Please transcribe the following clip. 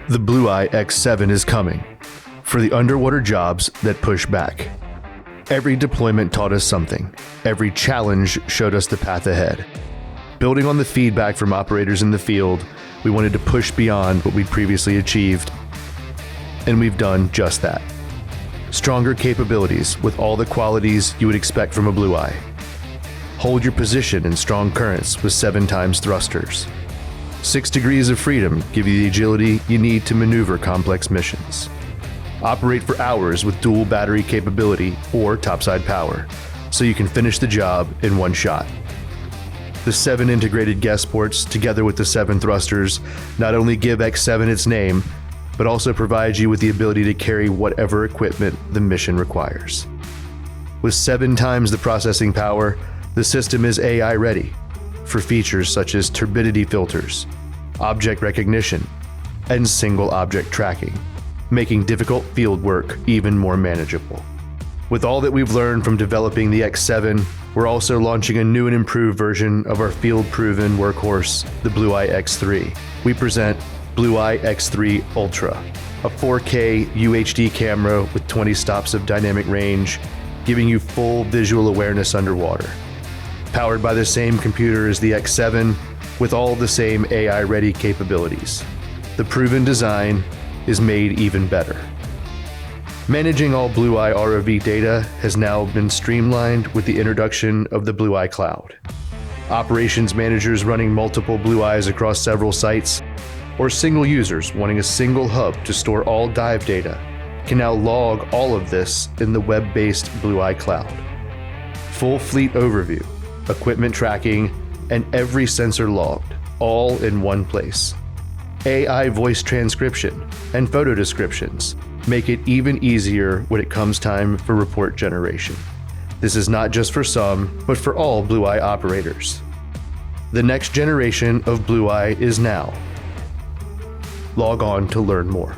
The Blueye X7 is coming for the underwater jobs that push back. Every deployment taught us something. Every challenge showed us the path ahead. Building on the feedback from operators in the field, we wanted to push beyond what we'd previously achieved. And we've done just that. Stronger capabilities with all the qualities you would expect from a Blueye. Hold your position in strong currents with 7 times thrusters. 6 degrees of freedom give you the agility you need to maneuver complex missions. Operate for hours with dual battery capability or topside power, so you can finish the job in one shot. The 7 integrated guest ports, together with the 7 thrusters, not only give X7 its name, but also provide you with the ability to carry whatever equipment the mission requires. With 7 times the processing power, the system is AI ready for features such as turbidity filters, object recognition, and single object tracking, making difficult field work even more manageable. With all that we've learned from developing the X7, we're also launching a new and improved version of our field-proven workhorse, the Blueye X3. We present Blueye X3 Ultra, a 4K UHD camera with 20 stops of dynamic range, giving you full visual awareness underwater. Powered by the same computer as the X7, with all the same AI-ready capabilities. The proven design is made even better. Managing all Blueye ROV data has now been streamlined with the introduction of the Blueye Cloud. Operations managers running multiple Blueyes across several sites, or single users wanting a single hub to store all dive data, can now log all of this in the web-based Blueye Cloud. Full fleet overview, equipment tracking, and every sensor logged, all in one place. AI voice transcription and photo descriptions make it even easier when it comes time for report generation. This is not just for some, but for all Blueye operators. The next generation of Blueye is now. Log on to learn more.